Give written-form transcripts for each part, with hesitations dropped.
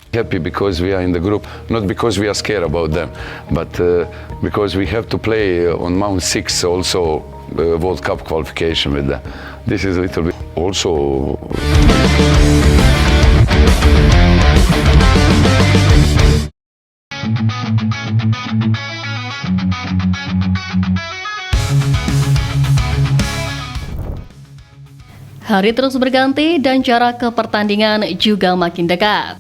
Happy because we are in the group, not because we are scared about them, but because we have to play on Mount 6 also World Cup qualification with them. This is a little bit also. Hari terus berganti dan jarak ke pertandingan juga makin dekat.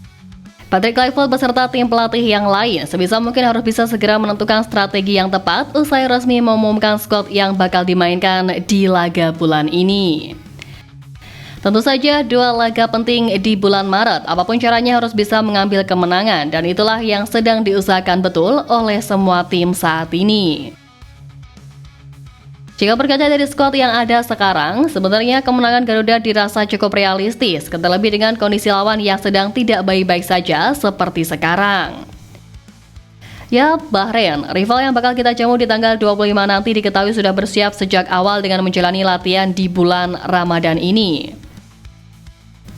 Patrick Kluivert beserta tim pelatih yang lain sebisa mungkin harus bisa segera menentukan strategi yang tepat usai resmi mengumumkan skuad yang bakal dimainkan di laga bulan ini. Tentu saja dua laga penting di bulan Maret, apapun caranya harus bisa mengambil kemenangan dan itulah yang sedang diusahakan betul oleh semua tim saat ini. Jika berkaca dari skuad yang ada sekarang, sebenarnya kemenangan Garuda dirasa cukup realistis, terlebih dengan kondisi lawan yang sedang tidak baik-baik saja seperti sekarang. Ya, Bahrain, rival yang bakal kita jamu di tanggal 25 nanti diketahui sudah bersiap sejak awal dengan menjalani latihan di bulan Ramadan ini.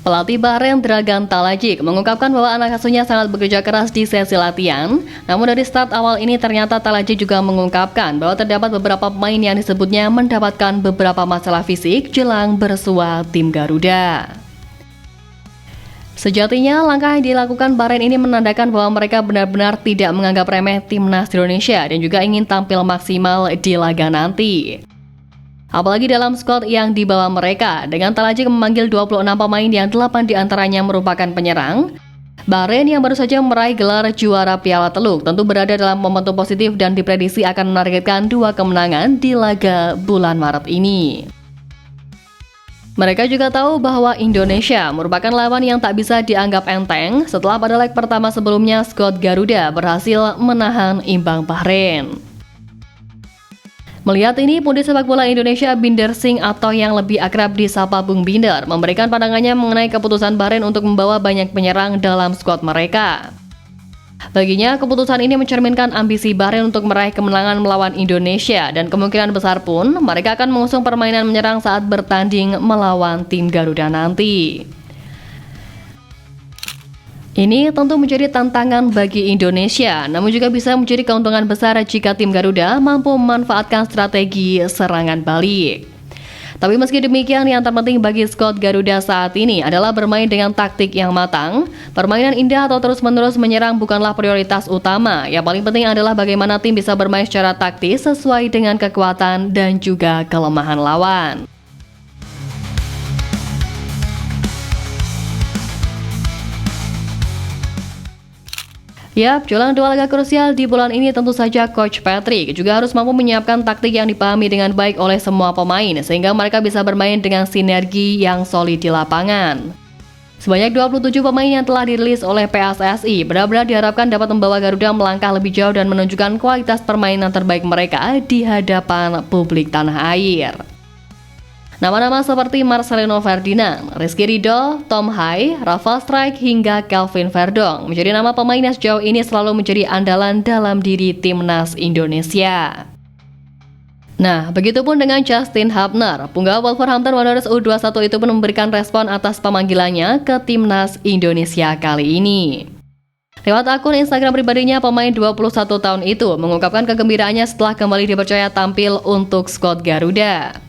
Pelatih Bahrain Dragan Talajik mengungkapkan bahwa anak asuhnya sangat bekerja keras di sesi latihan. Namun dari start awal ini ternyata Talajik juga mengungkapkan bahwa terdapat beberapa pemain yang disebutnya mendapatkan beberapa masalah fisik jelang bersua tim Garuda. Sejatinya langkah yang dilakukan Bahrain ini menandakan bahwa mereka benar-benar tidak menganggap remeh timnas Indonesia dan juga ingin tampil maksimal di laga nanti. Apalagi dalam skuad yang dibawa mereka, dengan Talajik memanggil 26 pemain yang 8 diantaranya merupakan penyerang. Bahrain yang baru saja meraih gelar juara Piala Teluk tentu berada dalam momentum positif dan diprediksi akan menargetkan 2 kemenangan di laga bulan Maret ini. Mereka juga tahu bahwa Indonesia merupakan lawan yang tak bisa dianggap enteng setelah pada leg pertama sebelumnya skuad Garuda berhasil menahan imbang Bahrain. Melihat ini, pundit sepak bola Indonesia Binder Singh atau yang lebih akrab disapa Bung Binder memberikan pandangannya mengenai keputusan Bahrain untuk membawa banyak penyerang dalam skuad mereka. Baginya, keputusan ini mencerminkan ambisi Bahrain untuk meraih kemenangan melawan Indonesia dan kemungkinan besar pun mereka akan mengusung permainan menyerang saat bertanding melawan tim Garuda nanti. Ini tentu menjadi tantangan bagi Indonesia, namun juga bisa menjadi keuntungan besar jika tim Garuda mampu memanfaatkan strategi serangan balik. Tapi meski demikian, yang terpenting bagi skuad Garuda saat ini adalah bermain dengan taktik yang matang. Permainan indah atau terus-menerus menyerang bukanlah prioritas utama. Yang paling penting adalah bagaimana tim bisa bermain secara taktis sesuai dengan kekuatan dan juga kelemahan lawan. Yap, jelang 2 laga krusial di bulan ini tentu saja Coach Patrick juga harus mampu menyiapkan taktik yang dipahami dengan baik oleh semua pemain sehingga mereka bisa bermain dengan sinergi yang solid di lapangan. Sebanyak 27 pemain yang telah dirilis oleh PSSI benar-benar diharapkan dapat membawa Garuda melangkah lebih jauh dan menunjukkan kualitas permainan terbaik mereka di hadapan publik tanah air. Nama-nama seperti Marcelino Ferdinand, Rizky Ridho, Tom Hai, Rafa Strijk hingga Kelvin Verdong menjadi nama pemain yang sejauh ini selalu menjadi andalan dalam diri timnas Indonesia. Nah, begitupun dengan Justin Hubner, punggawa Wolverhampton Wanderers U21 itu pun memberikan respon atas pemanggilannya ke timnas Indonesia kali ini. Lewat akun Instagram pribadinya, pemain 21 tahun itu mengungkapkan kegembiraannya setelah kembali dipercaya tampil untuk skuad Garuda.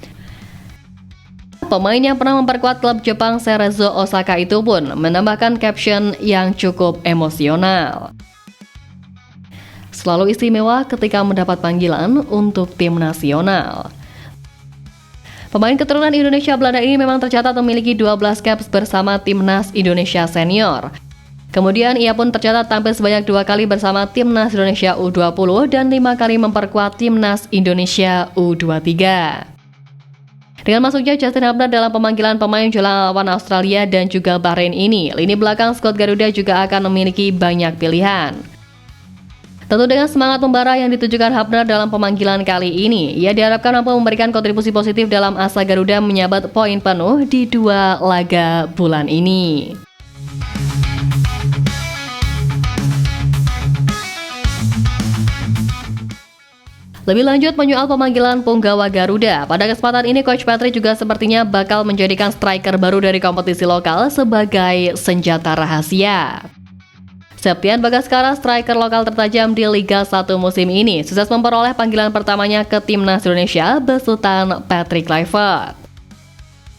Pemain yang pernah memperkuat klub Jepang Cerezo Osaka itu pun menambahkan caption yang cukup emosional. Selalu istimewa ketika mendapat panggilan untuk tim nasional. Pemain keturunan Indonesia Belanda ini memang tercatat memiliki 12 caps bersama timnas Indonesia senior. Kemudian ia pun tercatat tampil sebanyak 2 kali bersama timnas Indonesia U20 dan 5 kali memperkuat timnas Indonesia U23. Dengan masuknya Justin Hubner dalam pemanggilan pemain jelang lawan Australia dan juga Bahrain ini, lini belakang skuad Garuda juga akan memiliki banyak pilihan. Tentu dengan semangat membara yang ditujukan Hubner dalam pemanggilan kali ini, ia diharapkan mampu memberikan kontribusi positif dalam asa Garuda menyabat poin penuh di 2 laga bulan ini. Lebih lanjut menyoal pemanggilan punggawa Garuda, pada kesempatan ini Coach Patrick juga sepertinya bakal menjadikan striker baru dari kompetisi lokal sebagai senjata rahasia. Septian Bagaskara, striker lokal tertajam di Liga 1 musim ini, sukses memperoleh panggilan pertamanya ke Timnas Indonesia besutan Patrick Kluivert.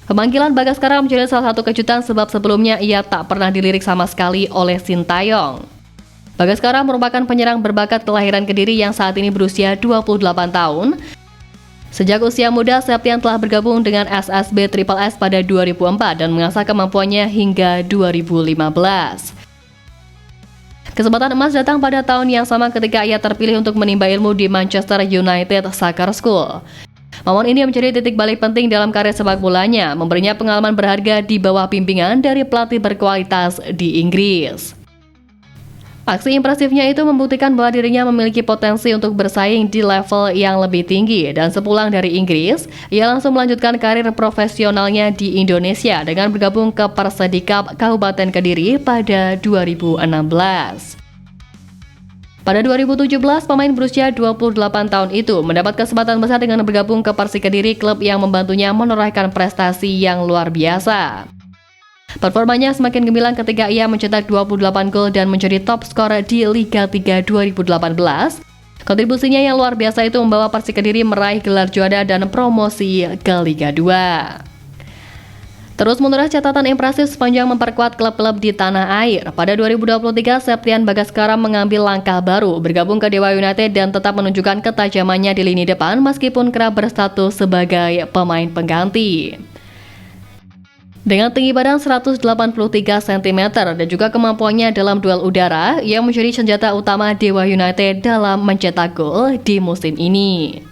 Pemanggilan Bagaskara menjadi salah satu kejutan sebab sebelumnya ia tak pernah dilirik sama sekali oleh Sintayong. Bagaskara merupakan penyerang berbakat kelahiran Kediri yang saat ini berusia 28 tahun. Sejak usia muda, Septian telah bergabung dengan SSB Triple S pada 2004 dan mengasah kemampuannya hingga 2015. Kesempatan emas datang pada tahun yang sama ketika ia terpilih untuk menimba ilmu di Manchester United Soccer School. Momen ini menjadi titik balik penting dalam karir sepak bolanya, memberinya pengalaman berharga di bawah bimbingan dari pelatih berkualitas di Inggris. Aksi impresifnya itu membuktikan bahwa dirinya memiliki potensi untuk bersaing di level yang lebih tinggi, dan sepulang dari Inggris, ia langsung melanjutkan karir profesionalnya di Indonesia dengan bergabung ke Persedikap Kabupaten Kediri pada 2016. Pada 2017, pemain berusia 28 tahun itu mendapat kesempatan besar dengan bergabung ke Persik Kediri, klub yang membantunya menorehkan prestasi yang luar biasa. Performanya semakin gemilang ketika ia mencetak 28 gol dan menjadi top skor di Liga 3 2018. Kontribusinya yang luar biasa itu membawa Persik Kediri meraih gelar juara dan promosi ke Liga 2. Terus menoreh catatan impresif sepanjang memperkuat klub-klub di tanah air. Pada 2023, Septian Bagaskara mengambil langkah baru, bergabung ke Dewa United dan tetap menunjukkan ketajamannya di lini depan meskipun kerap berstatus sebagai pemain pengganti. Dengan tinggi badan 183 cm dan juga kemampuannya dalam duel udara, ia menjadi senjata utama Dewa United dalam mencetak gol di musim ini.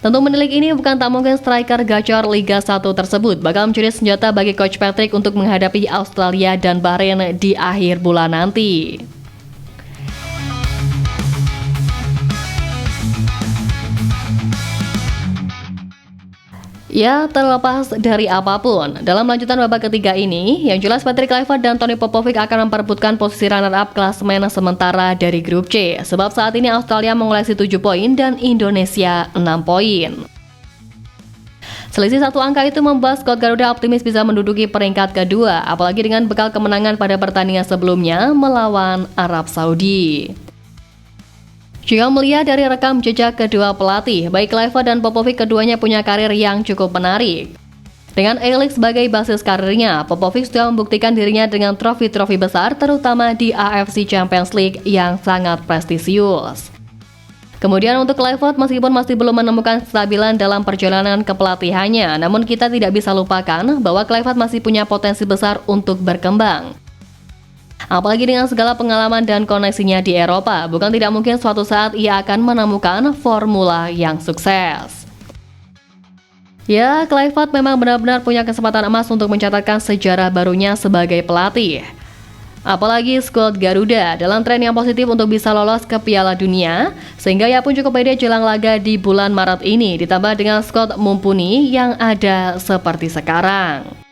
Tentu menilik ini bukan tak mungkin striker gacor Liga 1 tersebut bakal menjadi senjata bagi Coach Patrick untuk menghadapi Australia dan Bahrain di akhir bulan nanti. Ya, terlepas dari apapun, dalam lanjutan babak ketiga ini, yang jelas Patrick Kluivert dan Tony Popovic akan memperebutkan posisi runner-up klasemen sementara dari grup C, sebab saat ini Australia mengoleksi 7 poin dan Indonesia 6 poin. Selisih satu angka itu membuat skuad Garuda optimis bisa menduduki peringkat kedua, apalagi dengan bekal kemenangan pada pertandingan sebelumnya melawan Arab Saudi. Jika melihat dari rekam jejak kedua pelatih, baik Kluivert dan Popovic, keduanya punya karir yang cukup menarik. Dengan A-League sebagai basis karirnya, Popovic sudah membuktikan dirinya dengan trofi-trofi besar, terutama di AFC Champions League yang sangat prestisius. Kemudian untuk Kluivert, meskipun masih belum menemukan kestabilan dalam perjalanan kepelatihannya, namun kita tidak bisa lupakan bahwa Kluivert masih punya potensi besar untuk berkembang. Apalagi dengan segala pengalaman dan koneksinya di Eropa, bukan tidak mungkin suatu saat ia akan menemukan formula yang sukses. Ya, Kluivert memang benar-benar punya kesempatan emas untuk mencatatkan sejarah barunya sebagai pelatih. Apalagi skuad Garuda dalam tren yang positif untuk bisa lolos ke Piala Dunia, sehingga ia pun cukup pede jelang laga di bulan Maret ini, ditambah dengan skuad mumpuni yang ada seperti sekarang.